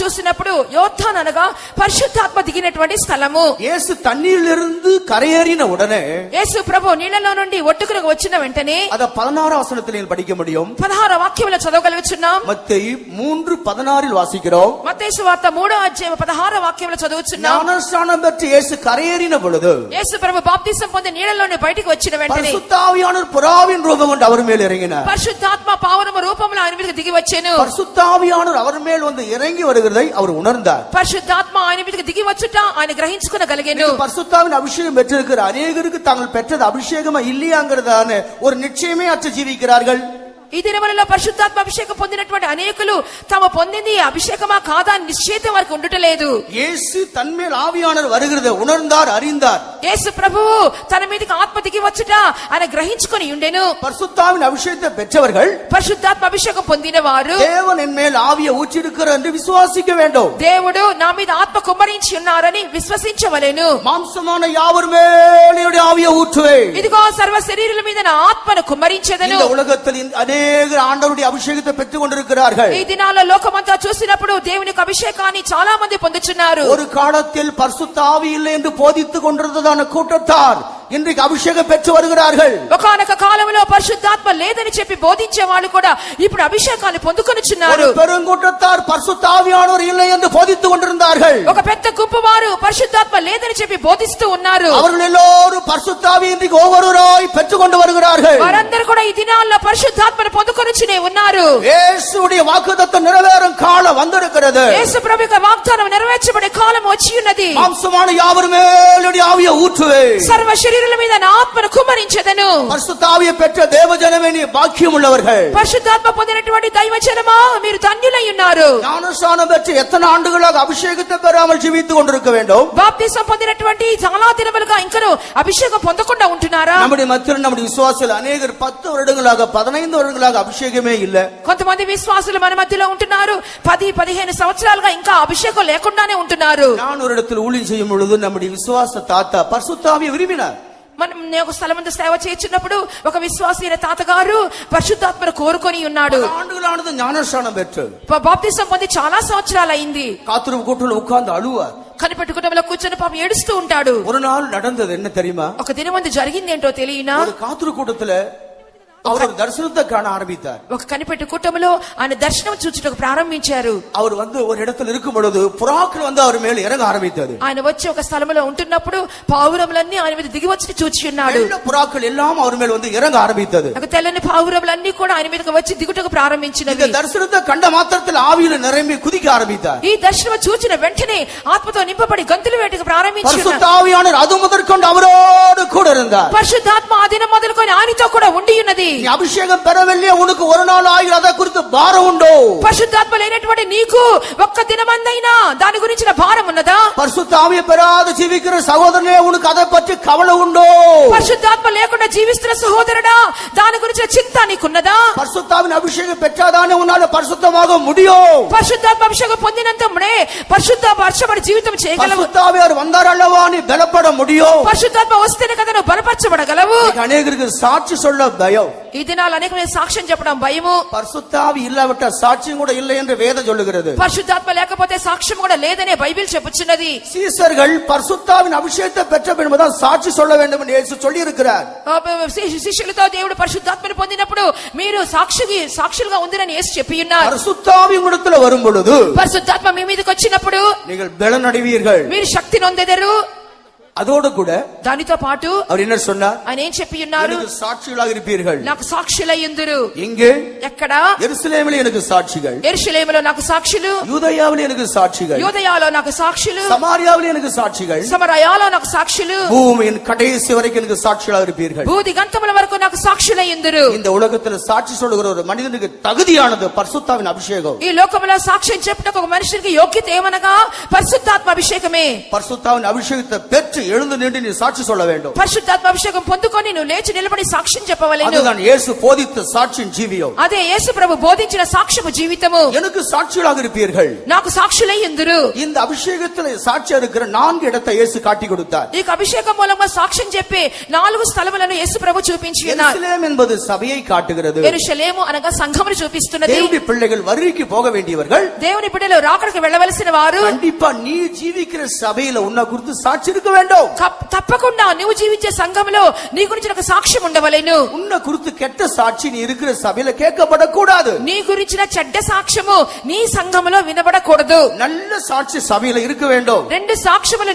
చూసినప్పుడు యోర్దాను అనగా పరిశుద్ధాత్మ దిగినటువంటి స్థలము. యేసు தண்ணீரிலிருந்து கரையேறின உடனே యేసు ప్రభు నీళ్ళలో నుండి ఒడ్డుకు వచ్చిన వెంటనే அத 16 வசனத்தில் நீங்கள் படிக்க முடியும். 16 వాక్యములో చదవగలుగుచున్నాం. மத்தேயு 3:16 வாசிக்கிறோம். మత్తయి సువార్త 3వ అధ్యాయం 16వ వాక్యములో చదువుచున్నాం. ஞானஸ்நானம் பெற்று இயேசு கரையேறின பொழுது యేసు ప్రభు బాప్తిసం పొంది నీళ్ళలోనే బయటికి వచ్చిన వెంటనే பரிசுத்த ஆவியானவர் புறாவின் ரூபம் கொண்டு அவர் மேல் இறங்கினார். పరిశుద్ధాత్మ పావురము రూపంలో ఆయన మీదకి దిగి వచ్చెను. பரிசுத்த ஆவியானவர் அவர் மேல் வந்து இறங்கி வருகிறதை அவர் உணர்ந்தார். పరిశుద్ధాత్మ ఆయన మీదకి దిగి వచ్చుట ఆయన గ్రహించుకొనగలిగెను. பரிசுத்தாவின் அபிஷேகம் பெற்றிருக்கிற அநேகருக்கு தாங்கள் பெற்றது அபிஷேகமா இல்லையாங்கிறதான ஒரு நிச்சயமே அற்று ஜீவிக்கிறார்கள். ఈ దినములలో పరిశుద్ధాత్మ అభిషేకం పొందినటువంటి అనేకులు తమ పొందింది అభిషేకమా కాదా అని నిశ్చయిత వారికి ఉండటలేదు. యేసు తన్మేల్ ఆవియానவர் வருகிறதை உணர்ந்தார், அறிந்தார். యేసు ప్రభువు తన మీదకి ఆత్మ దిగి వచ్చుట ఆయన గ్రహించుకొని ఉండెను. பரிசுத்தாவின் அபிஷேகத்தை பெற்றவர்கள், పరిశుద్ధాత్మ అభిషేకం పొందిన వారు தேவன் என் மேல் ஆவியை ஊற்றியிருக்கிறார் என்று விசுவாசிக்க வேண்டும். దేవుడు నా మీద ఆత్మ కుమ్మరించి ఉన్నారని విశ్వసించవలెను. மாம்சமான யாவர் மேல் என்னுடைய ஆவியை ஊற்றுவேன். ఇదిగో సర్వ శరీరుల మీద నా ఆత్మను కుమ్మరించెదను. இந்த உலகத்தில் அநேக ஆண்டவருடைய அபிஷேகத்தை பெற்றுக் கொண்டிருக்கிறார்கள். ఈ దినాల్లో లోకమంతా చూసినప్పుడు దేవుని యొక్క అభిషేకాన్ని చాలా మంది పొందుచున్నారు. ஒரு காலத்தில் பரிசுத்த ஆவி இல்லை என்று போதித்துக் கொண்டிருந்ததான கூட்டத்தார் இன்றைக்கு அபிஷேகம் பெற்று வருகிறார்கள். ఒకానొక కాలంలో పరిశుద్ధాత్మ లేదని చెప్పి బోధించే వాళ్ళు కూడా ఇప్పుడు అభిషేకాన్ని పొందుకొనుచున్నారు. பெருங்கூட்டத்தார் பரிசுத்த ஆவியானவர் இல்லை என்று போதித்துக் கொண்டிருந்தார்கள். ఒక పెద్ద గుంపు వారు పరిశుద్ధాత్మ లేదని చెప్పి బోధిస్తూ ఉన్నారు. அவர்கள் எல்லோரும் பரிசுத்த ஆவியை இன்றைக்கு ஒவ்வொருவராய் பெற்றுக் கொண்டு வருகிறார்கள். వారందరూ కూడా ఈ దినాల్లో పరిశుద్ధాత్మను పొందుకొనుచునే ఉన్నారు. యేసుடைய వాగ్దానం నెరవేறும் காலம் வந்திருக்கிறது. యేసు ప్రభు యొక్క వాగ్దానం నెరవేర్చబడే కాలం వచ్చి ఉన్నది. மாம்சமான யாவர் மேல் என்னுடைய ஆவியை ஊற்றுவேன். సర్వ శరీరుల మీద నా ఆత్మను కుమ్మరించెదను. பரிசுத்த ஆவியை பெற்ற தேவஜனமே நீ பாக்கியம் உள்ளவர்கள். పరిశుద్ధాత్మ పొందినటువంటి దైవజనమా మీరు ధన్యులై ఉన్నారు. ஞானஸ்நானம் பெற்று எத்தனை ஆண்டுகளாக அபிஷேகத்தை பெறாமல் ஜீவித்துக் கொண்டிருக்க வேண்டும்? బాప్తిసం పొందినటువంటి చాలా దినములుగా ఇంకను అభిషేకం పొందకుండా ఉంటున్నారా? நம்முடைய மத்தியில் நம்முடைய விசுவாசிகள் அநேகர் 10 வருடங்களாக 15 வருடங்களாக அபிஷேகமே இல்ல. కొంతమంది విశ్వాసులు మన మధ్యలో ఉంటున్నారు. 10-15 సంవత్సరాలుగా ఇంకా అభిషేకం లేకుండానే ఉంటున్నారు. நான் ஒரு இடத்தில் ஊழியம் செய்யும் பொழுது நம்முடைய விசுவாச தாத்தா பரிசுத்த ஆவியை விரும்பினார். మనం ఒక స్థలమందు సేవ చేస్తున్నప్పుడు ఒక విశ్వాసి అయిన తాతగారు పరిశుద్ధాత్మను కోరుకొని ఉన్నాడు. ஆண்டுகளானது ஞானஸ்நானம் பெற்று బాప్తిసం పొంది చాలా సంవత్సరాలు అయింది. காத்திருப்பு கூட்டத்தில் உட்கார்ந்து அழுவார். కనిపెట్టుకుంటంలో కూర్చొని పాపం ఏడుస్తూ ఉంటాడు. ஒரு நாள் நடந்தது என்ன தெரியுமா? ఒక దినమందు జరిగింది ఏంటో తెలియనా? ஒரு காத்திருப்பு கூட்டத்துல அவர் தரிசனத்தை காண ஆரம்பித்தார். ఒక కనిపెట్టు కూటములో ఆయన దర్శనం చూచుటకు ప్రారంభించారు. அவர் வந்து ஒரு இடத்துல இருக்கும் பொழுது புறாக்கள் வந்து அவர் மேல் இறங்க ஆரம்பித்தது. ఆయన వచ్చి ఒక స్థలంలో ఉంటున్నప్పుడు పావురములన్నీ ఆయన మీద దిగి వచ్చి చూచి ఉన్నాడు. புறாக்கள் எல்லாம் அவர் மேல் வந்து இறங்க ஆரம்பித்தது. ఒక తెల్లని పావురములన్నీ కూడా ఆయన మీదకి వచ్చి దిగుటకు ప్రారంభించినవి. இந்த தரிசனத்தை கண்ட மாத்திரத்தில் ஆவியில நிரம்பி குதிக்க ஆரம்பித்தார். ఈ దర్శనం చూచిన వెంటనే ఆత్మతో నింపబడి గంతులు వేటకు ప్రారంభించారు. பரிசுத்த ஆவியானவர் அது முதற்கொண்டு அவரோடு கூட இருந்தார். పరిశుద్ధాత్మ ఆ దినం మొదలుకొని ఆయనతో కూడా ఉండి ఉన్నది. நீ அபிஷேகம் பெறவில்லையே உனக்கு ஒரு நாள் ஆகிற அதை குறித்து பாரம் உண்டோ? పరిశుద్ధాత్మ లేనటువంటి నీకు ఒక్క దినమందైనా దాని గురించిన భారం ఉన్నదా? பரிசுத்த ஆவியை பெறாத ஜீவிக்கிற சகோதரனே உனக்கு அதை பற்றி கவலை உண்டோ? పరిశుద్ధాత్మ లేకుండా జీవిస్తున్న సహోదరుడా దాని గురించిన చింత నీకున్నదా? பரிசுத்தாவின் அபிஷேகம் பெற்றாதானே உன்னால பரிசுத்தமாக முடியும். పరిశుద్ధాత్మ అభిషేకం పొందినంతనే పరిశుద్ధ పరచబడి జీవితం చేయగలవు. பரிசுத்த ஆவியார் வந்தார் அல்லவா நீ பலப்பட முடியும். పరిశుద్ధాత్మ వస్తేనే కదా నువ్వు బలపరచబడగలవు. அநேகருக்கு சாட்சி சொல்ல பயம். ఈ దినాలు అనేక సాక్ష్యం చెప్పడం భయము. பரிசுத்த ஆவி இல்லாவிட்ட சாட்சியம் கூட இல்லை என்று வேதம் சொல்லுகிறது. పరిశుద్ధాత్మ లేకపోతే సాక్ష్యం కూడా లేదనే బైబిల్ చెప్పుచున్నది. சீசர்கள் பரிசுத்தாவின் அபிஷேகத்தை பெற்ற பின்புதான் சாட்சி சொல்ல வேண்டும் என்று இயேசு சொல்லி இருக்கிறார். శిష్యులతో దేవుడు పరిశుద్ధాత్మను పొందినప్పుడు మీరు సాక్షులుగా ఉందిరని యేసు చెప్పి ఉన్నారు. பரிசுத்தாவி உங்களிடத்தில் வரும் பொழுது పరిశుద్ధాత్మ మీ మీదకి వచ్చినప్పుడు நீங்கள் பலன் அடைவீர்கள். మీరు శక్తి నొందెదరు. அதோடு கூட దానితో పాటు அவர் என்ன சொன்னார்? ఆయన ఏం చెప్పి ఉన్నారు? எனக்கு சாட்சிகளாக இருப்பீர்கள். నాకు సాక్షులై ఉందురు. இங்கே ఎక్కడ? యెరూషలేములో எனக்கு సాక్షిகள். యెరూషలేములో నాకు సాక్షులు. யூதேயாவில் எனக்கு సాక్షిகள். యూదయాలో నాకు సాక్షులు. சமாரியாவில் எனக்கு సాక్షిகள். సమరయాలో నాకు సాక్షులు. பூமியின் கடைசி வரைக்கும் எனக்கு சாட்சிகளாக இருப்பீர்கள். భూది గంతముల వరకు నాకు సాక్షులై ఉందురు. இந்த உலகத்தில் சாட்சி சொல்லுகிற ஒரு மனிதனுக்கு தகுதியானது பரிசுத்தாவின் அபிஷேகம். ఈ లోకములో సాక్ష్యం చెప్పుటకు ఒక మనిషికి యోగ్యత ఏమనగా పరిశుద్ధాత్మ అభిషేకమే. பரிசுத்தாவின் அபிஷேகத்தை பெற்று எழுந்து நின்று நீ சாட்சி சொல்ல வேண்டும். పరిశుద్ధాత్మ అభిషేకం పొందుకొని నువ్వు లేచి నిలబడి సాక్ష్యం చెప్పవలెను. அதுதான் இயேசு போதித்த சாட்சியின் ஜீவியம். అదే యేసు ప్రభు బోధించిన సాక్ష్యము జీవితము. எனக்கு சாட்சிகளாக இருப்பீர்கள். నాకు సాక్షులై ఉందురు. இந்த அபிஷேகத்தில் சாட்சியா இருக்கிற 4 இடத்தை இயேசு காட்டி கொடுத்தார். ఈ అభిషేకం మూలంగా సాక్ష్యం చెప్పే 4 స్థలములను యేసు ప్రభు చూపించి ఉన్నారు. యెరూషలేం என்பது సభையை కాட்டுகிறது. యెరూషలేము అనగా సంఘమును చూపిస్తున్నది. దేవుని పిల్లలు వరికి పోగ వేண்டியவர்கள், దేవుని బిడ్డలు రాకడకు వెళ్ళవలసిన వారు கண்டிப்பா நீ ஜீவிக்கிற சபையில உன்னை குறித்து சாட்சி இருக்க வேண்டும். తప్పకుండా నువ్వు జీవించే సంఘములో నీ గురించి ఒక సాక్ష్యం ఉండవలెను. உன்னை குறித்து கெட்ட சாட்சி நீ இருக்கிற சபையில கேட்கப்படக்கூடாது. నీ గురించిన చెడ్డ సాక్ష్యము నీ సంఘములో వినబడకూడదు. நல்ல சாட்சி சபையில இருக்க வேண்டும். 2 సాక్ష్యములు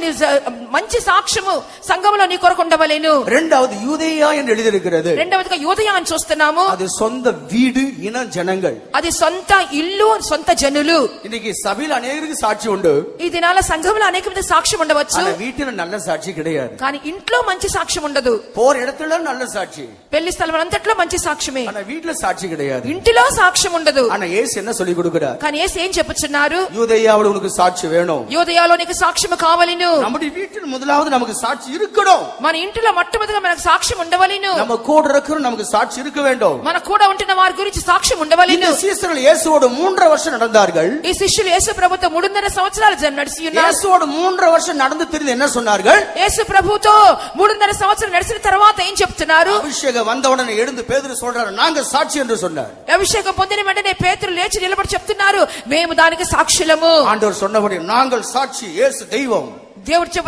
మంచి సాక్ష్యము సంఘములో నీ కొరకు ఉండవలెను. இரண்டாவது யூதேயா என்று எழுதியிருக்கிறது. రెండవదిగా యూదయ అని చూస్తున్నాము. அது சொந்த வீடு, இன ஜனங்கள். అది సొంత ఇల్లు, సొంత జనులు. இன்னைக்கு சபையில அநேகருக்கு சாட்சி உண்டு. ఈ దినాల సంఘములో అనేక మంది సాక్ష్యం ఉండవచ్చు. ஆனா வீட்டில நல்ல சாட்சி கிடையாது. కానీ ఇంట్లో మంచి సాక్ష్యం ఉండదు. போற இடத்துல நல்ல சாட்சி, పెళ్లి స్థలం అంతట్లో మంచి సాక్ష్యమే. ஆனா வீட்ல சாட்சி கிடையாது. ఇంటిలో సాక్ష్యం ఉండదు. ஆனா இயேசு என்ன சொல்லி கொடுக்கிறார்? కానీ యేసు ఏం చెప్పుచున్నారు? யூதேயாவுல உனக்கு சாட்சி வேணும். యూదయలో నీకు సాక్ష్యం కావాలిను. நம்முடைய வீட்டில் முதலாவது நமக்கு சாட்சி இருக்கணும். మన ఇంటిలో మొట్టమొదటిగా మనకు సాక్ష్యం ఉండవలిను. நம்ம கூட இருக்கிற நமக்கு சாட்சி இருக்க வேண்டும். మన కూడా ఉంటున్న వారి గురించి సాక్ష్యం ఉండవలిను. இந்த சீசர்கள் இயேசுவோடு 3.5 வருஷம் நடந்தார்கள். ఈ శిష్యులు యేసు ప్రభుతో 3.5 సంవత్సరాలు నడిచి ఉన్నారు. இயேசுவோடு 3.5 வருஷம் நடந்து తిరిగి என்ன சொன்னார்கள்? యేసు ప్రభుతో 3.5 సంవత్సరాలు నడిచిన తర్వాత ఏం చెప్తున్నారు? అభిషేకం வந்தவுடனே எழுந்து பேதுரு சொல்றாரு, நாங்க సాక్షి என்று சொன்னார். అభిషేకం పొందిన వెంటనే పేతురు లేచి నిలబడి చెప్తున్నారు, మేము దానికి సాక్షులము. ஆண்டவர் சொன்னபடி நாங்கள் சாட்சி, இயேசு தெய்வம். దేవుడు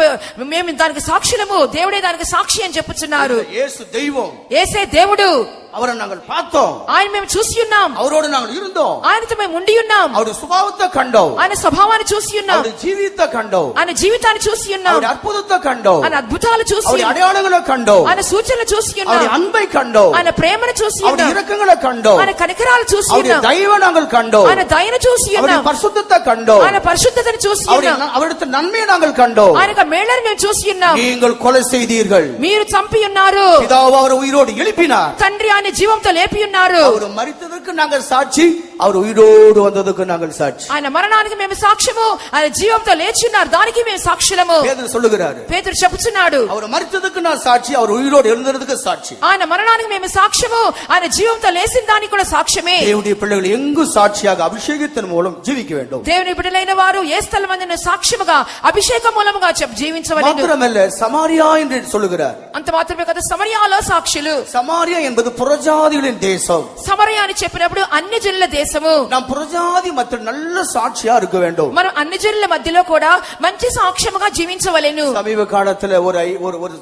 మేము దానికి సాక్షులము, దేవుడే దానికి సాక్షి అని చెప్పుచున్నారు. இயேசு தெய்வம், యేసే దేవుడు. அவரை நாங்கள் பார்த்தோம், ఆయన మేము చూసి ఉన్నాం, அவரோடு நாங்கள் இருந்தோம், ఆయనతో మేము ఉండి ఉన్నాం, அவருடைய சுபாவத்தை கண்டோம், ఆయన స్వభావాన్ని చూసి ఉన్నాం, அவருடைய జీవిத்தை கண்டோம், ఆయన జీవితాన్ని చూసి ఉన్నాం, அவருடைய அற்புதத்தை கண்டோம், ఆయన అద్భుతాలు చూసి அவருடைய அடையாளங்களை கண்டோம், ఆయన సూచనలు చూసి ఉన్నాం, அவருடைய அன்பை கண்டோம், ఆయన ప్రేమను చూసి அவருடைய ఉన్నాం, இரக்கங்களை கண்டோம், ఆయన కనికరాలు చూసి அவருடைய ఉన్నాం, தயவை நாங்கள் கண்டோம், ఆయన దయను చూసి அவருடைய ఉన్నాం, பரிசுத்தத்தை கண்டோம், ఆయన పరిశుద్ధతను చూసి ఉన్నాం, அவருடைய நன்மையை நாங்கள் கண்டோம். ఆయన మేళను మేము చూసి ఉన్నాం. நீங்கள் கொலை செய்தீர்கள், మీరు చంపి ఉన్నారు, பிதாவு அவர் உயிரோடு எழுப்பினார், తండ్రి ఆయన జీవంతో లేపి ఉన్నారు. அவர் మరిத்ததற்கு நாங்கள் సాక్షి, அவர் உயிரோடு வந்ததற்கு நாங்கள் సాక్షి. ఆయన మరణానికి మేము సాక్ష్యము, ఆయన జీవంతో లేచి ఉన్నారు, దానికి మేము సాక్షులము. பேதுரு சொல்லுகிறாரு, పేతురు చెప్పుచున్నాడు, அவர் மரித்ததற்கு நான் సాక్షి, அவர் உயிரோடு எழுந்ததற்கு సాక్షి. ఆయన మరణానికి మేము సాక్ష్యము, ఆయన జీవంతో లేచిన దానికి కూడా సాక్ష్యమే. தேவனுடைய பிள்ளைகள் எங்கு சாட்சியாக அபிஷேகத்தின் மூலம் ஜீவிக்க வேண்டும். దేవుని బిడ్డలైన వారు ఏ స్థలమందున సాక్ష్యముగా అభిషేకం మూలముగా జీవించవలెను. மாத்திரமல்ல, சமாரியா என்று சொல்லுகிறார். అంత మాత్రమే కదా, సమరయాలో సాక్షులు. சமாரியா என்பது புறஜாதிகளின் தேசம். సమరయ అని చెప్పినప్పుడు అన్ని జనుల దేశము. நாம் புறஜாதி மற்ற நல்ல சாட்சியா இருக்க வேண்டும். మనం అన్ని జనుల మధ్యలో కూడా మంచి సాక్ష్యముగా జీవించవలెను. சமீப காலத்துல ஒரு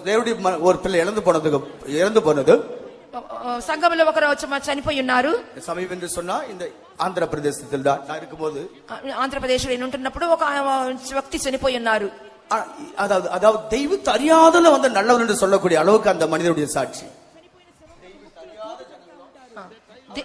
தேவனுடைய ஒரு பிள்ளை இறந்து போனது. సంఘంలో ఒకరు చనిపోయి ఉన్నారు. சமீபம் என்று சொன்னா இந்த ஆந்திர பிரதேசத்தில் நான் இருக்கும்போது, ఆంధ్రప్రదేశ్ లో ఉంటున్నప్పుడు ఒక వ్యక్తి చనిపోయి ఉన్నారు. அதாவது தெய்வத்தை அறியாதல வந்து நல்லவன் என்று சொல்லக்கூடிய அளவுக்கு அந்த மனிதனுடைய சாட்சி,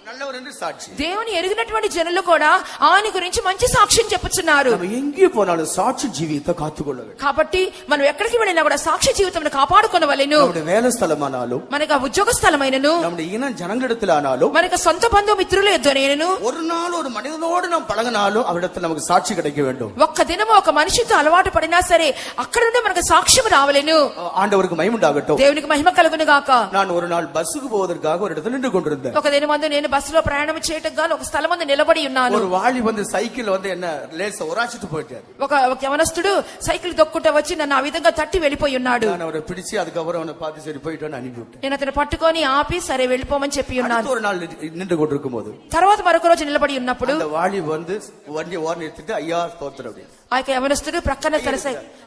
நல்லவர் என்று சாட்சி. దేవుని ఎరిగినటువంటి జనులు కూడా ఆయన గురించి మంచి సాక్ష్యం చెప్పుచున్నారు. எங்கே போனாலும் சாட்சி ஜீவித்தை காத்துக்கொள்ள வேண்டும். కాబట్టి మనం ఎక్కడికి వెళ్ళినా కూడా సాక్షి జీవితం కాపాడుకొనవలెను. நம்முடைய வேலை ஸ்தலமானாலும், మనకు ఉద్యోగ స్థలమైనను, நம்முடைய இன ஜனங்களிடத்தில் ஆனாலும், మనకు సొంత బంధు మిత్రుల ఎదురైనను, ஒரு நாள் ஒரு மனிதனோடு நாம் பழகினாலும் அவரிடத்தில் நமக்கு சாட்சி கிடைக்க வேண்டும். ఒక్క దినము ఒక మనిషితో అలవాటు పడినా సరే అక్కడ నుండి మనకు సాక్ష్యం రావలెను. ஆண்டவருக்கு மகிமை உண்டாகட்டும். దేవునికి మహిమ కలుగును గాక. நான் ஒரு நாள் பஸ்ஸுக்கு போவதற்காக ஒரு இடத்துல நின்று கொண்டிருந்தேன். ఒక దినమందు నేను బస్సులో ప్రయాణం చేయటం గాను ఒక స్థలం ముందు నిలబడి ఉన్నాను. ஒரு வாளி வந்து సైకిల్ வந்து என்ன லேச உராச்சிட்டு போயிட்டாரு. ఒక యవనస్తుడు సైకిల్ దొక్కుంటా వచ్చి నన్ను ఆ విధంగా తట్టి వెళ్ళిపోయి ఉన్నాడు. நான் அவரை பிடிச்சு அதுக்கப்புறம் அவனை பார்த்து சரி போயிட்டான்னு அனுப்பிவிட்டேன். నేను అతను పట్టుకొని ఆపి సరే వెళ్ళిపోమని చెప్పి ఉన్నాను. ஒரு நாள் நின்று கொண்டிருக்கும் போது తర్వాత మరొక రోజు నిలబడి ఉన్నప్పుడు அந்த வாளி வந்து வண்டி ஓரம் எடுத்துட்டு ஐயா ஸ்தோத்திரம் அப்படி ఆ యొక్క యవనస్తుడు ప్రక్కన తన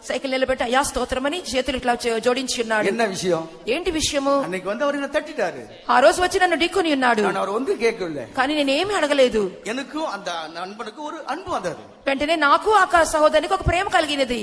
సైకిల్ నిలబెట్టి అయ్యా స్తోత్రమని చేతులు ఇట్లా జోడించి ఉన్నాడు. என்ன விஷயம்? ఏంటి విషయము? அன்னைக்கு வந்து அவர் என்ன தட்டிட்டாரு. ఆ రోజు వచ్చి నన్ను ఢీకొని ఉన్నాడు. நான் அவர் ஒன்று கேட்கவில்லை. కానీ నేనేమి అడగలేదు. எனக்கும் அந்த நண்பனுக்கு ஒரு அன்பு வந்தது. వెంటనే నాకు ఆ సహోదరునికి ఒక ప్రేమ కలిగినది.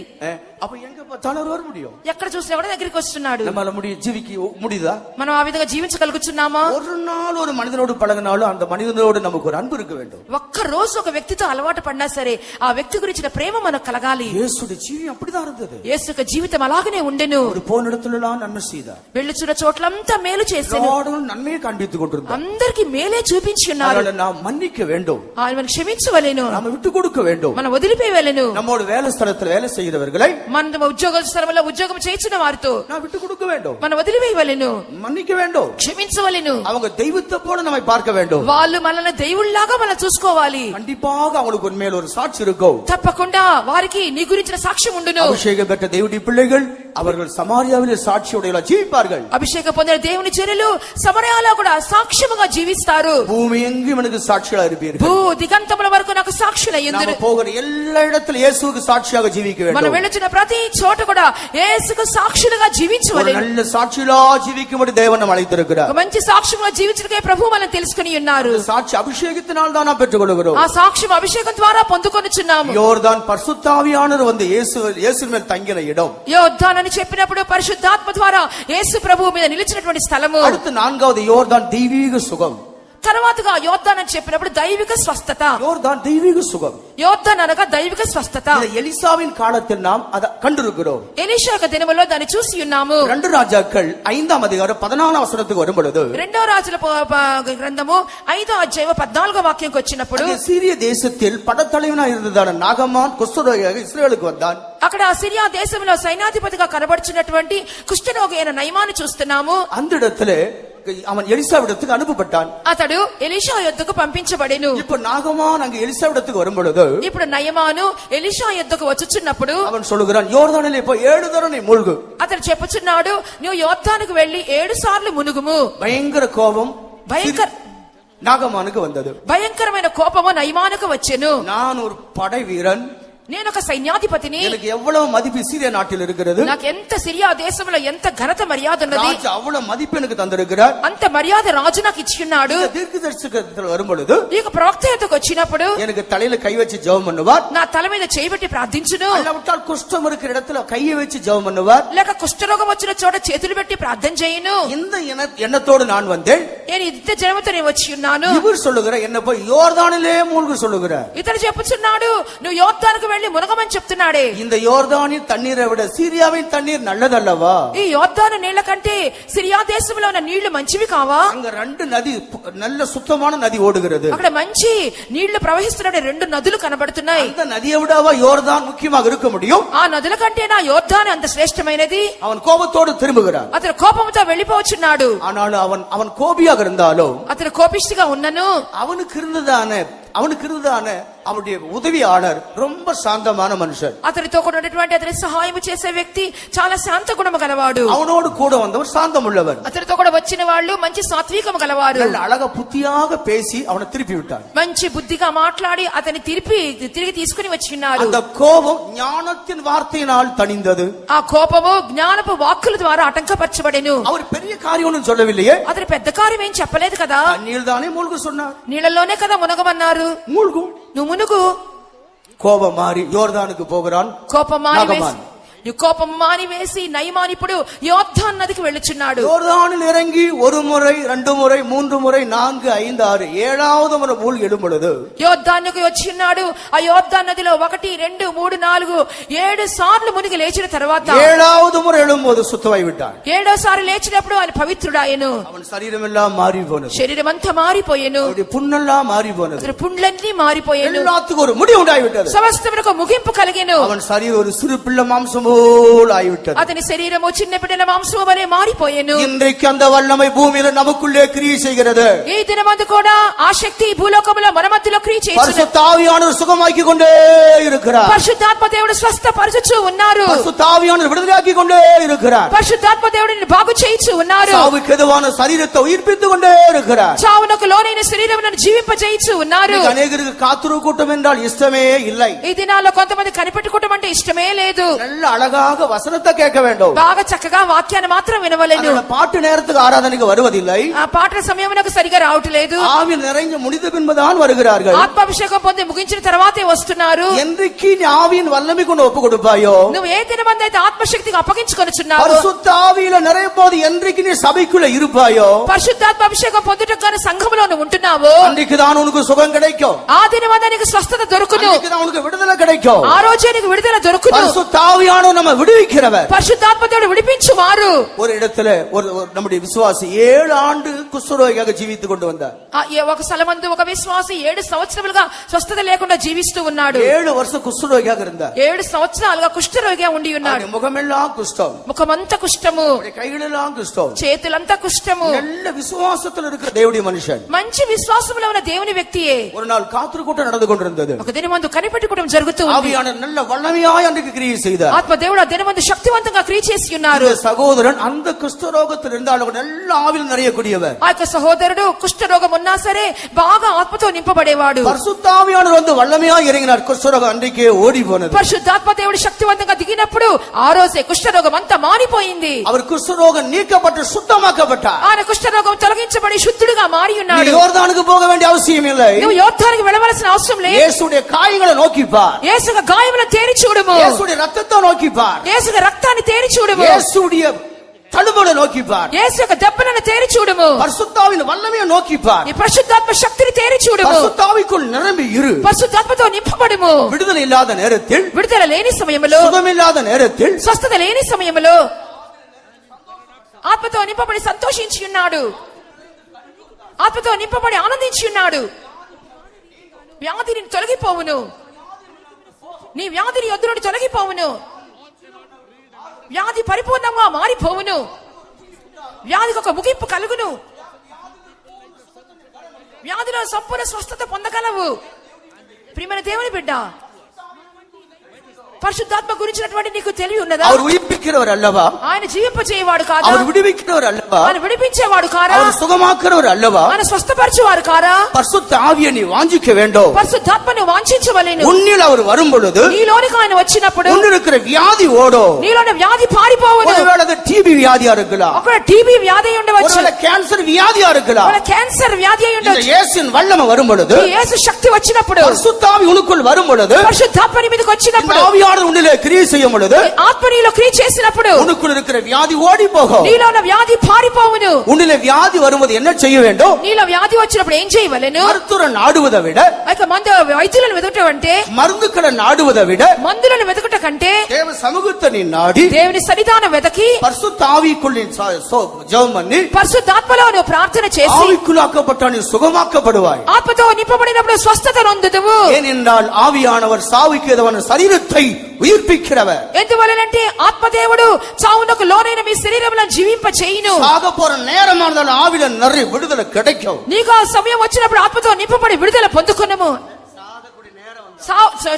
அப்ப எங்க பார்த்தாலும் வர முடியும். ఎక్కడ చూసినా కూడా దగ్గరికి వస్తున్నాడు. நம்மால జీవికి முடியுதா? మనం ఆ విధంగా జీవించగలుగుతున్నామా? ஒரு நாள் ஒரு మనిషినోడు పడగనాலும் அந்த మనిషినోడు நமக்கு ஒரு அன்பு இருக்க வேண்டும். ఒక్క రోజు ఒక వ్యక్తితో అలవాటు పడినా సరే ఆ వ్యక్తి గురించిన ప్రేమ మనకు కలగాలి. యేసుడి జీవితం அப்படிதான் இருந்தது. యేసు యొక్క జీవితం అలాగనే ఉండెను. ஒரு போன இடத்துலலாம் நன்மை செய்தார். వెళ్ళుచున్న చోట్లంతా మేలు చేసెను. எல்லாரும் நன்மையை காண்பித்துக் கொண்டிருந்தார். అందరికి మేలే చూపించి ఉన్నారు. நாம் மன்னிக்க வேண்டும். ఆయన క్షమించవలెను. நாம விட்டு கொடுக்க வேண்டும். మనం వదిలిపోయవలెను. நம்மோடு வேலை ஸ்தலத்தில் வேலை செய்கிறவர்களை మన ఉద్యోగ స్థలంలో ఉద్యోగం చేయించిన వారితో நான் விட்டு கொடுக்க வேண்டும், మనం వదిలివేయవలెను, மன்னிக்க வேண்டும். క్షమించవలెను. அவங்க தெய்வத்தை போல நம்மை பார்க்க வேண்டும். వాళ్ళు మనల్ని దేవుళ్లాగా మనం చూసుకోవాలి. கண்டிப்பாக அவங்களுக்கு உண்மையில் ஒரு சாட்சி இருக்கும். తప్పకుండా వారికి నీ గురించిన సాక్ష్యం ఉండును. அபிஷேகம் பெற்ற தேவனுடைய பிள்ளைகள் அவர்கள் சமாரியாவிலே சாட்சியோடு ஜீவிப்பார்கள். అభిషేకం పొందిన దేవుని చెరులు సమరయాలో కూడా సాక్ష్యముగా జీవిస్తారు. பூமி எங்கும் எனக்கு சாட்சிகளா இருப்பீர்கள். భూ దిగంతముల వరకు నాకు సాక్షులయ్యుందురు. நாம் போகிற எல்லா இடத்திலும் இயேசுவுக்கு சாட்சியாக ஜீவிக்க வேண்டும். మనం వెళ్ళుచున్న ప్రతి చోట కూడా యేసుకు సాక్షులుగా జీవించవలెను. நல்ல சாட்சிகளா ஜீவிக்கும்படி தேவன் நம்மை அழைத்திருக்கிறார். మంచి సాక్ష్యముగా జీవించడానికి ప్రభువు మనల్ని తెలుసుకొని ఉన్నారు. சாட்சி அபிஷேகத்தினால் தான் நாம் பெற்றுக்கொள்கிறோம். ఆ సాక్ష్యం అభిషేకం ద్వారా పొందుకొనుచున్నాము. யோர்தான் பரிசுத்தாவியானவர் வந்து இயேசுவின் மேல் தங்கின இடம். యోర్దాన్ అని చెప్పినప్పుడు పరిశుద్ధాత్మ ద్వారా యేసు ప్రభువు మీద నిలిచినటువంటి స్థలము. அடுத்து நான்காவது யோர்தான் தெய்வீக சுகம். తర్వాతగా యోర్దాన్ అని చెప్పినప్పుడు దైవిక స్వస్థత. யோர்தான் தெய்வீக சுகம். యోర్దాన్ అనగా దైవిక స్వస్థత. எலிசாவின் காலத்தில் நாம் அதை கண்டிருக்கிறோம். ఎలీషా యొక్క దినములో దాన్ని చూసి ఉన్నాము. 2 ராஜாக்கள் 5ஆம் அதிகாரம் 14ஆம் வசனத்துக்கு வரும் பொழுது, రెండో రాజుల గ్రంథము 5వ అధ్యాయం 14వ వాక్యంకి వచ్చినప్పుడు, சீரிய தேசத்தில் படத்தலைவனாக இருந்ததான நாகமான் குஷ்டரோகியாக இஸ்ரேலுக்கு வந்தான். అక్కడ సిరియా దేశంలో సైన్యాధిపతిగా కనబడుచున్నటువంటి కుష్ఠరోగి అయిన నయమాను చూస్తున్నాము. அந்த இடத்துல அவன் எலிசாவிடத்துக்கு அனுப்பப்பட்டான். అతడు ఎలీషా యొద్దకు పంపించబడెను. இப்ப நாகமான் அங்க எலிசாவிடத்துக்கு வரும் பொழுது, ఇప్పుడు నయమాను ఎలీషా యొద్దకు వచ్చుచున్నప్పుడు அவன் சொல்லுகிறான், யோர்தானிலே போய் 7 தடவை நீ மூழ்கு. అతడు చెప్పుచున్నాడు, నువ్వు యోర్దానుకు వెళ్లి 7 సార్లు మునుగుము. பயங்கர கோபம் நாகமானுக்கு வந்தது. భయంకరమైన కోపము నయమానుకు వచ్చెను. நான் ஒரு படை வீரன், నేను ఒక సైన్యాధిపతిని, எனக்கு ఎவ்வளவு மதிப்பு சீரிய நாட்டில் இருக்கிறது, నాకు ఎంత సిరియా దేశంలో ఎంత ఘనత మర్యాద ఉన్నది, ராஜா அவ்வளவு மதிப்பு எனக்கு தந்திருக்கிறார். అంత మర్యాద రాజు నాకు ఇచ్చి ఉన్నాడు. தீர்க்கதரிசனத்தில் வரும் பொழுது ఈ ప్రవక్త యొద్దకు వచ్చినప్పుడు எனக்கு தலையில கை வச்சு ஜெபம் பண்ணுவார். నా తల మీద చేయబెట్టి ప్రార్థించును. அல்லாவிட்டால் குஷ்டம் இருக்கிற இடத்துல கையை வச்சு ஜெபம் பண்ணுவார். లేక కుష్ఠరోగం వచ్చిన చోట చేతులు పెట్టి ప్రార్థన చేయను. இந்த எண்ணத்தோடு நான் வந்தேன். నేను ఇంత జనముతో నేను వచ్చి ఉన్నాను. இவர் சொல்லுகிற என்ன போய் யோர்தானிலே மூழ்கு சொல்லுகிறார். ఇతడు చెప్పుచున్నాడు, నువ్వు యోర్దానుకు వెళ్లి మునగమని చెప్తున్నాడే. இந்த யோர்தானின் தண்ணீரை விட சீரியாவின் தண்ணீர் நல்லதல்லவா? ఈ యోర్దాను నీళ్ల కంటే సిరియా దేశంలో ఉన్న నీళ్లు మంచివి కావా? அங்க 2 நதி, நல்ல சுத்தமான நதி ஓடுகிறது. అక్కడ మంచి నీళ్లు ప్రవహిస్తున్న 2 నదులు కనబడుతున్నాయి. அந்த நதியை விடவா யோர்தான் முக்கியமாக இருக்க முடியும்? ఆ నదుల కంటే నా యోర్దాను అంత శ్రేష్టమైనది. அவன் கோபத்தோடு திரும்புகிறான். అతను కోపంతో వెళ్లిపోవచ్చున్నాడు. ஆனாலும் அவன் கோபியாக இருந்தாலும் అతను కోపిష్టిగా ఉన్నను. அவனுக்கு இருந்ததான அவனுடைய உதவியாளர் ரொம்ப சாந்தமான மனுஷன். అతనితో కూడా ఉన్నటువంటి అతని సహాయం చేసే వ్యక్తి చాలా శాంత గుణము గలవాడు. அவனோடு கூட வந்தவர் சாந்தம் உள்ளவர். అతనితో కూడా వచ్చిన వాళ్ళు మంచి సాత్వికము గలవారు. நல்ல அழகா புத்தியாக பேசி அவனை திருப்பி விட்டார். మంచి బుద్ధిగా మాట్లాడి అతని తిరిగి తీసుకుని వచ్చినారు. அந்த கோபம் ஞானத்தின் வார்த்தையினால் தணிந்தது. ఆ కోపము జ్ఞానపు వాక్కుల ద్వారా ఆటంకపరచబడెను. அவர் பெரிய காரியம் ஒன்றும் சொல்லவில்லையே. అతను పెద్ద కార్యం ఏం చెప్పలేదు కదా. தண்ணீர் தானே மூழ்கு சொன்னார். నీళ్ళలోనే కదా మునగమన్నారు. மூழ்கு, నువ్వు మునుగు. கோபம் மாறி யோர்தானுக்கு போகிறான். కోపం మానివేసి నయమాన్ ఇప్పుడు యోర్దాను నదికి వెళ్ళుచున్నాడు. யோர்தானில் இறங்கி 1 முறை 2 முறை 3 முறை 4 5 6 7வது முறை மூழ்கி எழும் பொழுது యోర్దానుకు వచ్చినాడు. ఆ యోర్దాను నదిలో 1 2 3 4 7 సార్లు మునిగి లేచిన తర్వాత 7வது முறை எழும்போது சுத்தமாய் விட்டான். 7వ సారి లేచినప్పుడు ఆయన పవిత్రుడాయెను. அவன் சரீரம் எல்லாம் மாறி போனது. శరీరం అంతా మారిపోయెను. அவருடைய புண்ணெல்லாம் மாறி போனது. అతని పుండ్లన్నీ మారిపోయెను. எல்லாத்துக்கும் ஒரு முடிவு உண்டாகிவிட்டது. సమస్తమునకు ముగింపు కలిగెను. அவன் శరీరం ஒரு சிறு பிள்ளை மாம்சமோ ஆகிவிட்டது. అతని శరీరము చిన్న బిడ్డల మాంసము వలె మారిపోయెను. இன்றைக்கு அந்த வல்லமை பூமியில நமக்குள்ளே கிரியை செய்கிறது. ఈ దినమందు కూడా ఆ శక్తి భూలోకములో మన మధ్యలో క్రియ చేస్తున్నది. பரிசுத்த ஆவியானவர் சுகமாக்கி கொண்டே இருக்கிறார். పరిశుద్ధాత్మ దేవుడు స్వస్థపరచుచు ఉన్నారు. பரிசுத்த ஆவியானவர் விடுதலையாக்கி கொண்டே இருக்கிறார். పరిశుద్ధాత్మ దేవుడిని బాగు చేయించు ఉన్నారు. சாவுக்கு எதுவான சரீரத்தை உயிர்ப்பித்து கொண்டே இருக்கிறார். చావునకు లోనైన శరీరమును జీవింపజేయించు ఉన్నారు. அநேகருக்கு காத்துரு கூட்டம் என்றால் இஷ்டமே இல்லை. ఈ దినాల్లో కొంతమంది కనిపెట్టుకోవడం అంటే ఇష్టమే లేదు. நல்ல அழகாக வசனத்தை கேட்க வேண்டும். బాగా చక్కగా వాక్యాన్ని మాత్రం వినవలెను. பாட்டு நேரத்துக்கு ஆராதனைக்கு வருவதில்லை. ఆ పాటల సమయమునకు సరిగా రావట్లేదు. ஆவி நிறைஞ்சு முடிந்த பின்புதான் வருகிறார்கள். ఆత్మాభిషేకం పొంది ముగించిన తర్వాతే వస్తున్నారు. என்றைக்கு நீ ஆவியின் வல்லமை கொண்டு ஒப்பு கொடுப்பாயோ, నువ్వు ఏ దినమందైతే ఆత్మశక్తికి అప్పగించుకొనుచున్నావో, பரிசுத்த ஆவியில நிறையும் போது என்றைக்கு நீ சபைக்குள்ள இருப்பாயோ, పరిశుద్ధాత్మ అభిషేకం పొందుటకు సంఘములో నువ్వు ఉంటున్నావో, அன்றைக்கு தான் உனக்கு சுகம் கிடைக்கும். ఆ దినమందు నీకు స్వస్థత దొరుకును. அன்றைக்கு தான் உனக்கு விடுதலை கிடைக்கும். ఆ రోజే నీకు విడుదల దొరుకును. பரிசுத்த ஆவியானவர் நம்ம விடுவிக்கிறவர். పరిశుద్ధాత్మ దేవుడు విడిపించువారు. ஒரு இடத்துல ஒரு நம்முடைய விசுவாசி 7 ஆண்டு குஷ்டரோகியாக ஜீவித்துக் கொண்டு வந்தார். ఒక స్థలమందు ఒక విశ్వాసి 7 సంవత్సరాలుగా స్వస్థత లేకుండా జీవిస్తూ ఉన్నాడు. 7 வருஷம் குஷ்டரோகியாக இருந்தார். 7 సంవత్సరాలుగా కుష్ఠరోగిగా ఉండి ఉన్నాడు. முகமெல்லாம் குஷ்டம், ముఖమంతా కుష్ఠము, கைகளெல்லாம் குஷ்டம், చేతులంతా కుష్ఠము. நல்ல விசுவாசத்தில் இருக்கிற தேவனுடைய மனுஷன், మంచి విశ్వాసములో ఉన్న దేవుని వ్యక్తియే. ஒரு நாள் காத்திரு கூட்டம் நடந்து கொண்டிருந்தது. ఒక దినమందు కనిపెట్టుకోవడం జరుగుతూ ఉంది. ஆவியானவர் நல்ல வல்லமையாய் அன்றைக்கு கிரியை செய்தார். ఆత్మ దేవుడు ఆ దినమందు శక్తివంతంగా క్రియ చేసి ఉన్నారు. சகோதரன் அந்த குஷ்டரோகத்தில் இருந்தாலும் நல்ல ஆவியில் நிறையக்கூடியவர். ఆ యొక్క సహోదరుడు కుష్ఠరోగం ఉన్నా సరే బాగా ఆత్మతో నింపబడేవాడు. பரிசுத்த ஆவியானவர் வந்து வல்லமையாய் இறங்கினார். குஷ்டரோகம் அன்றைக்கே ஓடி போனது. పరిశుద్ధాత్మ దేవుడు శక్తివంతంగా దిగినప్పుడు ఆ రోజే కుష్ఠరోగం అంతా మారిపోయింది. அவர் குஷ்டரோகம் நீக்கப்பட்டு சுத்தமாக்கப்பட்டார். ఆయన కుష్ఠరోగం తొలగించబడి శుద్ధుడుగా మారి ఉన్నాడు. யோர்தானுக்கு போக வேண்டிய அவசியம் இல்லை. నువ్వు యోర్దానుకు వెళ్ళవలసిన అవసరం లేదు. இயேசுடைய காயங்களை நோக்கி பார். యేసుగా గాయములను తేరి చూడుము. இயேசுடைய ரத்தத்தை நோக்கி பார். యేసుగా రక్తాన్ని తేరి చూడుము. இயேசுடைய தழும்புகளை நோக்கி பார். యేసు యొక్క దెబ్బలను తేరి చూడుము. பரிசுத்தாவின் வல்லமையை நோக்கி பார். ఈ పరిశుద్ధాత్మ శక్తిని తేరి చూడుము. பரிசுத்தாவிக்குள் நிரம்பி இரு. పరిశుద్ధాత్మతో నింపబడుము. விடுதலை இல்லாத நேரத்தில், విడుదల లేని సమయంలో, சுகமில்லாத நேரத்தில், స్వస్థత లేని సమయంలో ఆత్మతో నింపబడి సంతోషించి ఉన్నాడు. ఆత్మతో నింపబడి ఆనందించి ఉన్నాడు. వ్యాధి నిన్ను తొలగిపోవును. నీ వ్యాధిని యొద్ద నుండి తొలగిపోవును. వ్యాధి పరిపూర్ణంగా మారిపోవును. వ్యాధికి ఒక ముగింపు కలుగును. వ్యాధిలో సంపూర్ణ స్వస్థత పొందగలవు. ప్రియమైన దేవుని బిడ్డ, పరిశుద్ధాత్మ గురించినటువంటి నీకు తెలివి ఉన్నదా? அவர் உயிர்ப்பிக்கிறவர் அல்லவா? ఆయన జీవింపజేయవాడు కాదా? அவர் விடுவிக்கிறவர் அல்லவா? ఆయన విడిపించేవాడు కారా? அவர் சுகமாக்குறவர் அல்லவா? ఆయన స్వస్థపరిచేవారు కారా? பரிசுத்த ஆவியை நீ வாஞ்சிக்க வேண்டும். పరిశుద్ధాత్మను వాంఛించవలెను. உன்னில் அவர் வரும் பொழுது నీలోనికి ఆయన వచ్చినప్పుడు உன்னிருக்கிற வியாதி ஓடும். నీలోని వ్యాధి పారిపోవును. ஒருவேளை அது டிபி வியாதியா இருக்கலாம், ఒక టీబీ వ్యాధి అయి ఉండవచ్చు, ஒருவேளை கேன்சர் வியாதியா இருக்கலாம். ఒక క్యాన్సర్ వ్యాధి అయి இந்த ఉండవచ్చు. இயேசுவின் வல்லமை வரும் பொழுது, ఈ యేసు శక్తి వచ్చినప్పుడు, பரிசுத்த ஆவி உனக்குள் வரும் பொழுது, పరిశుద్ధాత్మ నీ మీదకి వచ్చినప్పుడు, இந்த ஆவியானவர் உன்னிலே கிரியை செய்யும் பொழுது, ఆత్మ నీలో క్రియ చేసినప్పుడు உனக்குள் இருக்கிற வியாதி ஓடி போகும். నీలో ఉన్న వ్యాధి పారిపోవును. உன்னிலே வியாதி வரும்போது என்ன செய்ய வேண்டும்? నీలో వ్యాధి వచ్చినప్పుడు ఏం చేయవలెను? மருத்துவரை நாடுவதை விட, వైద్యులను వెతకటం అంటే, மருந்துகளை நாடுவதை விட, మందులను వెతకట కంటే தேவ சமூகத்தை நீ நாடி, దేవుని సన్నిధానం వెతకి, பரிசுத்த ஆவிக்குள் நீ ஜெபம் பண்ணி, పరిశుద్ధాత్మలో నువ్వు ప్రార్థన చేసి, ஆவிக்குள்ளாக்கப்பட்ட நீ சுகமாக்கப்படுவாய். ఆత్మతో నింపబడినప్పుడు స్వస్థత నొందుదువు. ஏனென்றால் ஆவியானவர் சாவுக்கு ஏதுவான சரீரத்தை உயிர்ப்பிக்கிறவர். ఎందువలనంటే ఆత్మదేవుడు చావునకు లోనైన మీ శరీరములను జీవింప చేయును. சாக போற நேரமானதால் ஆவில நிறைய விடுதலை கிடைக்கும். నీకు ఆ సమయం వచ్చినప్పుడు ఆత్మతో నింపబడి విడుదల పొందుకొనుము.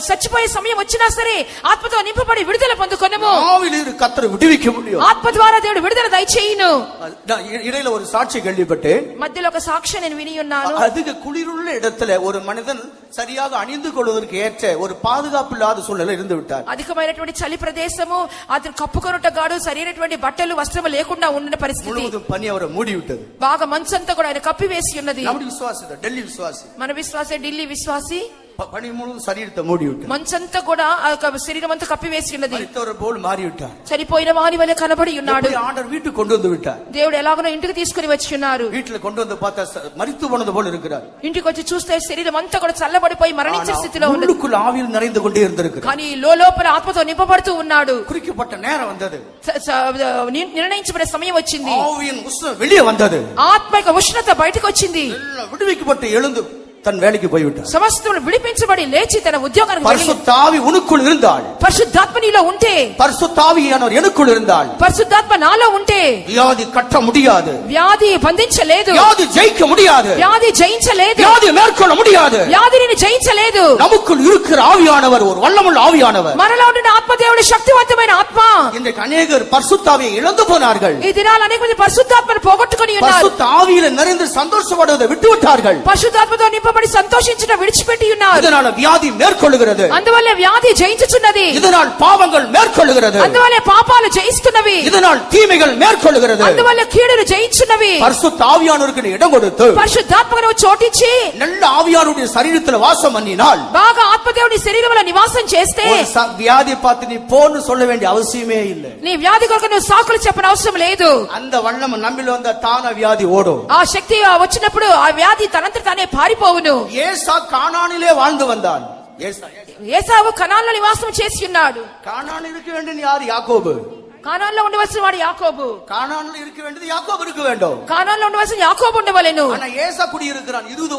చచ్చిపోయే సమయం వచ్చినా సరే ఆత్మతో నింపబడి విడుదల పొందుకొనుము. ஆவியிலிருந்து கர்த்தர் விடுவிக்க முடியும். ఆత్మ ద్వారా దేవుడు విడుదల దయచేయును. இடையில ஒரு சாட்சி கேள்விப்பட்டேன். మధ్యలో ఒక సాక్ష్యం నేను విని ఉన్నాను. அதிக குளிருள்ள இடத்துல ஒரு மனிதன் சரியாக அணிந்து கொள்வதற்கு ஏற்ற ஒரு பாதுகாப்பு இல்லாத சூழ்நிலை இருந்து விட்டார். అధికమైనటువంటి చలి ప్రదేశము, అతను కప్పుకొనుట గాడు సరైనటువంటి బట్టలు వస్త్రము లేకుండా ఉన్న పరిస్థితి. முழுவதும் பனி அவரை மூடி விட்டது. బాగా మంచంతా కూడా ఆయన కప్పివేసి ఉన్నది. நம்முடைய விசுவாசி டெல்லி விசுவாசி, మన విశ్వాసే ఢిల్లీ విశ్వాసి. பனி முழுவதும் சரீரத்தை மூடி விட்டது. మంచంతా కూడా ఆ శరీరం అంతా కప్పివేసి ఉన్నది. மரித்தவர் போல் மாறி விட்டார். చనిపోయిన వాని వలె కనబడి ఉన్నాడు. ஆண்டவர் வீட்டுக்கு கொண்டு வந்து விட்டார். దేవుడు ఎలాగో ఇంటికి తీసుకుని వచ్చి ఉన్నారు. வீட்டுல கொண்டு வந்து பார்த்தா மரித்து போனது போல இருக்கிறார். ఇంటికి వచ్చి చూస్తే శరీరం అంతా కూడా చల్లబడిపోయి మరణించే స్థితిలో ఉన్నది. உள்ளுக்குள் ஆவியில் நிறைந்து கொண்டே இருந்திருக்கிறார். కానీ లోపల ఆత్మతో నింపబడుతూ ఉన్నాడు. குறிக்கப்பட்ட நேரம் வந்தது. నిర్ణయించబడే సమయం వచ్చింది. ஆவியின் உஷ்ணம் வெளியே வந்தது. ఆత్మిక ఉష్ణత బయటకు వచ్చింది. விடுவிக்கப்பட்டு எழுந்து தன் வேலைக்கு போய்விட்டார். సమస్తమును విడిపించబడి లేచి తన ఉద్యోగానికి వెళ్ళి, பரிசுத்த ஆவி உனக்குள் இருந்தால், పరిశుద్ధాత్మ నీలో ఉంటే, பரிசுத்த ஆவியானவர் எனக்குள் இருந்தால், పరిశుద్ధాత్మ నాలో ఉంటే வியாதி கட்ட முடியாது, వ్యాధి బంధించలేదు, வியாதி ஜெயிக்க முடியாது, వ్యాధి జయించలేదు, வியாதி மேற்கொள்ள முடியாது. వ్యాధిని జయించలేదు. நமக்குள் இருக்கிற ஆவியானவர் ஒரு வல்லமுள்ள ஆவியானவர். మనలో ఉండిన ఆత్మదేవుడు శక్తివంతమైన ఆత్మ. இன்றைக்கு அநேகர் பரிசுத்த ஆவியை இழந்து போனார்கள். ఈ దినాలు అనేక మంది పరిశుద్ధాత్మను పోగొట్టుకొని ఉన్నారు. பரிசுத்த ஆவியில நிறைந்து சந்தோஷப்படுவதை விட்டு விட்டார்கள். పరిశుద్ధాత్మతో నింపబడి సంతోషించడం విడిచిపెట్టి ఉన్నారు. இதனால வியாதி மேற்கொள்ளுகிறது. అందువల్ల వ్యాధి జయించుచున్నది. இதனால் பாவங்கள் மேற்கொள்ளுகிறது. అందువల్ల పాపాలు జయిస్తున్నవి. இதனால் தீமைகள் மேற்கொள்ளுகிறது. అందువల్ల కీడులు జయించున్నవి. பரிசுத்த ஆவியானவருக்கு நீ இடம் கொடுத்து, పరిశుద్ధాత్మను చోటిచ్చి, நல்ல ஆவியானவருடைய சரீரத்தில் வாசம் பண்ணினால், బాగా ఆత్మదేవుని శరీరంలో నివాసం చేస్తే, வியாதி பார்த்து நீ போன்னு சொல்ல வேண்டிய அவசியமே இல்லை. నీ వ్యాధి కొరకు నువ్వు సాకులు చెప్పన అవసరం లేదు. அந்த வண்ணம் நம்மில் வந்த தான வியாதி ஓடும். ఆ శక్తి వచ్చినప్పుడు ఆ వ్యాధి తనంత తానే పారిపోవును. ஏசா கானானிலே வாழ்ந்து வந்தான். ఏసావు కనాన్లో నివాసం చేసి ఉన్నాడు. கானான் இருக்க வேண்டும் யார்? யாக்கோபு. కానాన్లో ఉండవలసిన వాడు యాకోబు. கானான்ல இருக்க வேண்டியது யாக்கோபு இருக்க வேண்டும். కానాన్లో ఉండవలసిన యాకోబు ఉండవలెను. ஆனா ஏசா குடி இருக்கிறான் 20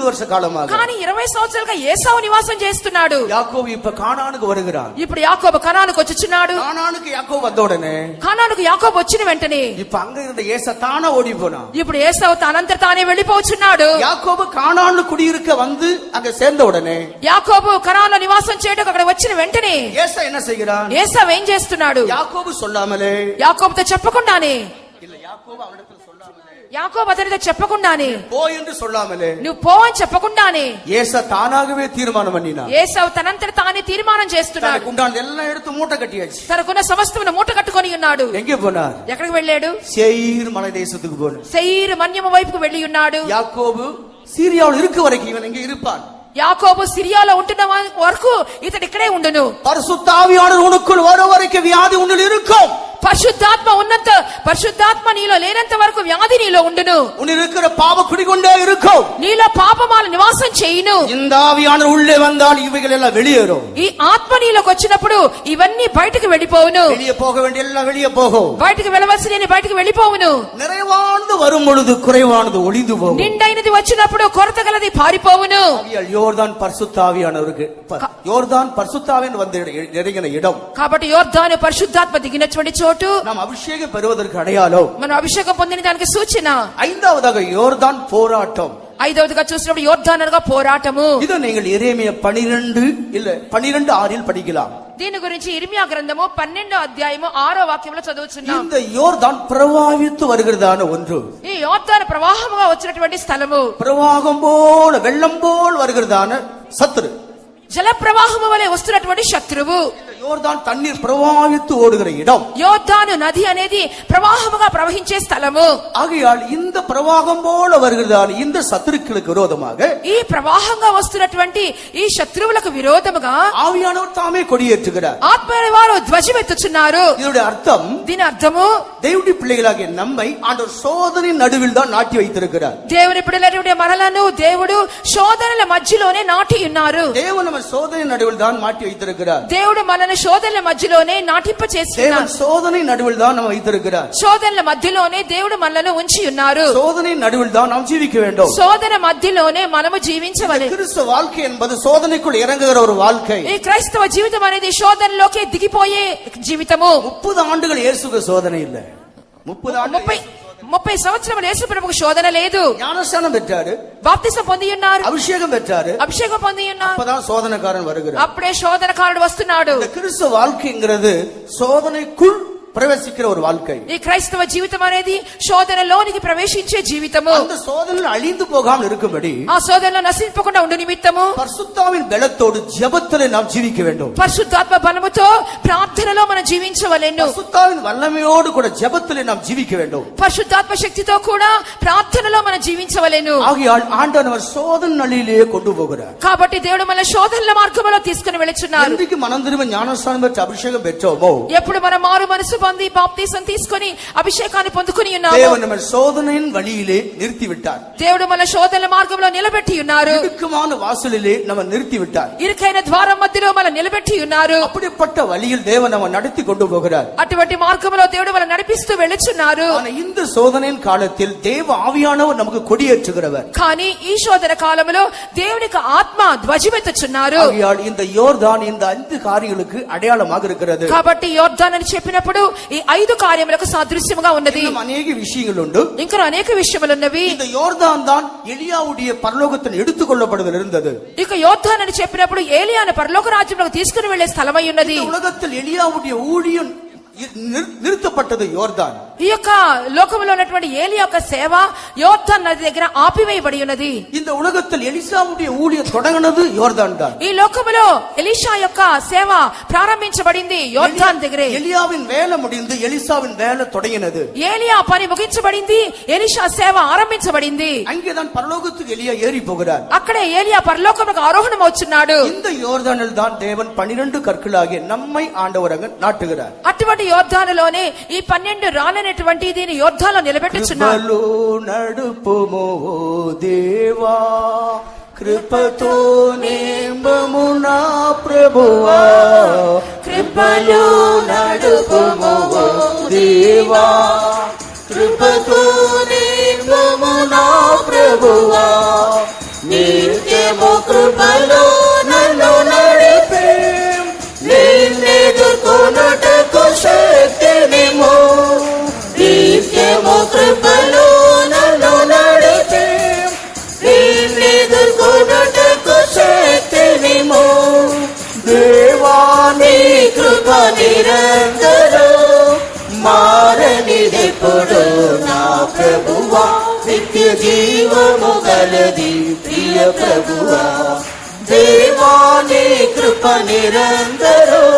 வருஷ காலமாக. కానీ 20 సంవత్సరాలుగా ఏసావు నివాసం చేస్తున్నాడు. யாக்கோபு இப்ப கானானுக்கு வருகிறான். ఇప్పుడు యాకోబు కనానుకు వచ్చుచున్నాడు. கானானுக்கு யாக்கோபு வந்த உடனே కానానుకు యాకోబు వచ్చిన వెంటనే இப்ப అங்க இருந்த ஏசா தானா ஓடி போனான். ఇప్పుడు ఏసావు తనంతట తానే వెళ్ళిపోచున్నాడు. யாக்கோபு கானான்ல குடியிருக்க வந்து அங்க சேர்ந்த உடனே యాకోబు కనాన్లో నివాసం చేయడానికి అక్కడ వచ్చిన వెంటనే ஏசா என்ன செய்கிறான்? ఏసావు ఏం చేస్తున్నాడు? யாக்கோபு சொல்லாமலே, యాకోబుతో చెప్పకుండానే, இல்ல யாக்கோபு அவனிடத்தில் சொல்லாமலே, యాకోబు అతనితో చెప్పకుండానే, போ என்று சொல்லாமலே, నువ్వు పో అని చెప్పకుండానే ஏசா தானாகவே தீர்மானம் பண்ணினான். ఏసావు తనంతట తానే తీర్మానం చేస్తున్నాడు. தனக்கு உண்டான எல்லாம் எடுத்து மூட்டை கட்டியாச்சு. తనకున్న సమస్తమును మూట కట్టుకొని ఉన్నాడు. எங்கே போனார்? ఎక్కడికి వెళ్ళాడు? சேயீர் மலை தேசத்துக்கு போனார். సెయీరు మన్యము వైపుకు వెళ్ళి ఉన్నాడు. யாக்கோபு சீரியாவில் இருக்க வரைக்கும் இவன் இங்கே இருப்பான். యాకోబు సిరియాలో ఉంటున్న వరకు ఇతడు ఇక్కడే ఉండును. பரிசுத்த ஆவியானவர் உனக்குள் வரும் வரைக்கும் வியாதி உன்னில் இருக்கும். పరిశుద్ధాత్మ నీలో లేనంత వరకు వ్యాధి నీలో ఉండును. உன்னில் இருக்கிற பாவ குடிகொண்டே இருக்கும். నీలో పాపమాల నివాసం చేయును. இந்த ஆவியானவர் உள்ளே வந்தால் இவைகள் எல்லாம் வெளியேறும். ఈ ఆత్మ నీలోకి వచ్చినప్పుడు ఇవన్నీ బయటకు వెళ్ళిపోవును. வெளியே போக வேண்டிய எல்லாம் வெளியே போகும். బయటకు వెళ్ళవలసినవి బయటకు వెళ్ళిపోవును. நிறைவானது வரும் பொழுது குறைவானது ஒளிந்து போகும். నిండైనది వచ్చినప్పుడు కొరత గలది పారిపోవును. யோர்தான் பரிசுத்த ஆவியானவருக்கு, யோர்தான் பரிசுத்த ஆவியானவர் வந்து இறங்கின இடம். కాబట్టి యోర్దాను పరిశుద్ధాత్మ దిగినటువంటి చోటు நாம் அபிஷேகம் பெறுவதற்கு அடையாளம். మనం అభిషేకం పొందిన దానికి సూచన. ஐந்தாவதாக யோர்தான் போராட்டம். ఐదవదిగా చూసినప్పుడు యోర్దాను అనగా పోరాటము. இது நீங்கள் எரேமியா 12:6 படிக்கலாம். దీని గురించి ఇర్మియా గ్రంథము 12వ అధ్యాయము 6వ వాక్యంలో చదువుచున్నాం. இந்த யோர்தான் பிரவாகித்து வருகிறதான ஒன்று. ఈ యోర్దాను ప్రవాహముగా వచ్చినటువంటి స్థలము. பிரவாகம் போல வெள்ளம் போல் வருகிறதான சத்துரு. జల ప్రవాహము వలె వస్తున్నటువంటి శత్రువు. யோர்தான் தண்ணீர் பிரவாகித்து ஓடுகிற இடம். యోర్దాను నది అనేది ప్రవాహముగా ప్రవహించే స్థలము. ஆகையால் இந்த பிரவாகம் போல வருகிறதான இந்த சத்துருக்களுக்கு விரோதமாக, ఈ ప్రవాహంగా వస్తున్నటువంటి ఈ శత్రువులకు విరోధముగా ஆவியானவர் தாமே கொடியேற்றுகிறார். ఆత్మీయ వారు ధ్వజమెత్తుచున్నారు. இதோட அர்த்தம், దీని అర్థము தேவனுடைய பிள்ளைகளாகிய நம்மை ஆண்டவர் சோதனை நடுவில் தான் நாட்டி வைத்திருக்கிறார். దేవుని పిల్లలైన మనలను దేవుడు శోధనల మధ్యలోనే నాటి ఉన్నారు. தேவன் நம்ம சோதனை நடுவில் தான் மாட்டி வைத்திருக்கிறார். దేవుడు మనల్ని శోధనల మధ్యలోనే నాటింప చేస్తున్నారు. சோதனை நடுவில் தான் நம்ம வைத்திருக்கிறார். శోధనల మధ్యలోనే దేవుడు మనలను ఉంచి ఉన్నారు. சோதனை நடுவில் தான் நாம் ஜீவிக்க வேண்டும். శోధన మధ్యలోనే మనము జీవించవలెను. கிறிஸ்தவ வாழ்க்கை என்பது சோதனைக்குள் இறங்குகிற ஒரு வாழ்க்கை. ఈ క్రైస్తవ జీవితం అనేది శోధనలోకి దిగిపోయే జీవితము. 30 ఆண்டுகள் இயேசுக்கு சோதனை இல்ல. 30 సంవత్సరములు యేసు ప్రభువుకు శోధన లేదు. ஞானஸ்நானம் பெற்றாரு, బాప్తిసం పొంది ఉన్నారు, அபிஷேகம் பெற்றாரு, అభిషేకం పొంది ఉన్నారు. அப்பதான் சோதனைக்காரன் வருகிறார். అప్పుడే శోధనకారుడు వస్తున్నాడు. இந்த கிறிஸ்தவ வாழ்க்கைங்கிறது சோதனைக்குள் பிரவேசிக்கிற ஒரு வாழ்க்கை. ఈ క్రైస్తవ జీవితం అనేది శోధనలోనికి ప్రవేశించే జీవితము. அந்த சோதனையில் அழிந்து போகாமல் இருக்கும்படி, ఆ శోధనలో నశింపకుండా ఉండు నిమిత్తము பரிசுத்தாவின் பலத்தோடு ஜெபத்திலே நாம் ஜீவிக்க வேண்டும். పరిశుద్ధాత్మ బలముతో ప్రార్థనలో మనం జీవించవలెను. பரிசுத்தாவின் வல்லமையோடு கூட ஜெபத்திலே நாம் ஜீவிக்க வேண்டும். పరిశుద్ధాత్మ శక్తితో కూడా ప్రార్థనలో మనం జీవించవలెను. ஆகையால் ஆண்டவர் சோதனை நளியிலே கொண்டு போகிறார். కాబట్టి దేవుడు మన శోధనల మార్గంలో తీసుకుని వెళుచున్నారు. ఎందుకు మనం திரும்ப ஞானஸ்நானம் பெற்று அபிஷேகம் பெற்றோமோ, ఎప్పుడు మనం మారు మనసు పొంది బాప్తిసం తీసుకొని అభిషేకాన్ని పొందుకొని ఉన్నాము, தேவன் நம்ம சோதனையின் வழியிலே நிறுத்தி விட்டார். దేవుడు మన శోధనల మార్గంలో నిలబెట్టి ఉన్నారు. இடுக்கமான வாசலிலே நம்ம நிறுத்தி விட்டார். ఇరుకైన ద్వారం మధ్యలో మనం నిలబెట్టి ఉన్నారు. அப்படிப்பட்ட வழியில் தேவன் நம்ம நடத்தி கொண்டு போகிறார். అటువంటి మార్గంలో దేవుడు మనం నడిపిస్తూ వెళుచున్నారు. ஆனா இந்த சோதனையின் காலத்தில் தேவ ஆவியானவர் நமக்கு கொடியேற்றுகிறவர். కానీ ఈ శోధన కాలంలో దేవునికి ఆత్మ ధ్వజమెత్తుచున్నారు. ஆகையால் இந்த யோர்தான் இந்த 5 காரியங்களுக்கு அடையாளமாக இருக்கிறது. కాబట్టి యోర్దాన్ అని చెప్పినప్పుడు ఈ 5 కార్యములకు సాదృశ్యముగా ఉన్నది. இன்னும் अनेक விஷயங்கள் உண்டு. ఇంకా అనేక విషయములు ఉన్నవి. இந்த யோர்தான் தான் எலியாவுடைய பரலோகத்தில் எடுத்துக்கொள்ளப்படுதல் இருந்தது. ఇక యోర్దాన్ అని చెప్పినప్పుడు ఏలియాను పరలోక రాజ్యంలోకి తీసుకుని వెళ్లే స్థలమై ఉన్నది. உலகத்தில் எலியாவுடைய ஊழியம் நிறுத்தப்பட்டது யோர்தான். ఈ యొక్క లోకములో ఉన్నటువంటి ఏలి యొక్క సేవ యోర్దాన్ నది దగ్గర ఆపివేయబడి ఉన్నది. இந்த உலகத்தில் எலிசாவுடைய ஊழியம் தொடங்கினது யோர்தான் தான். ఈ లోకములో ఎలీషా యొక్క సేవ ప్రారంభించబడింది యోర్దాన్ దగ్గరే. எலியாவின் வேலை முடிந்து எலிசாவின் வேலை தொடங்கினது. ఏలియా పని ముగించబడింది, ఎలీషా సేవ ఆరంభించబడింది. அங்கேதான் பரலோகத்துக்கு எலியா ஏறி போகிறார். అక్కడే ఏలియా పరలోకమునకు ఆరోహణం అవుతున్నాడు. இந்த யோர்தானில் தான் தேவன் 12 கற்களாகிய நம்மை ஆண்டவர் அங்க நாட்டுகிறார். అటువంటి యోర్దానులోనే ఈ 12 రాలనేటువంటి దీని యోర్దాలో నిలబెట్టుచున్నారు. నడుపుమో దేవా కృపతో నింపుము నా ప్రభువా, కృపలో నడుపుము ఓ దేవా. కృపతో నింపుము నా ప్రభువా, నిత్యము కృపలో నన్ను నడిపే, నిన్నెదుర్కొనుటకు శక్తినిమ్ము. నిత్యము కృపలో నన్ను నడిపే, నిన్నెదుర్కొనుటకు శక్తినిమ్ము. దేవా నీ కృప నిరంతరం మారనిదెప్పుడు నా ప్రభువా, నిత్య జీవము గలది ప్రియ ప్రభువా. దేవా నీ కృప నిరంతరం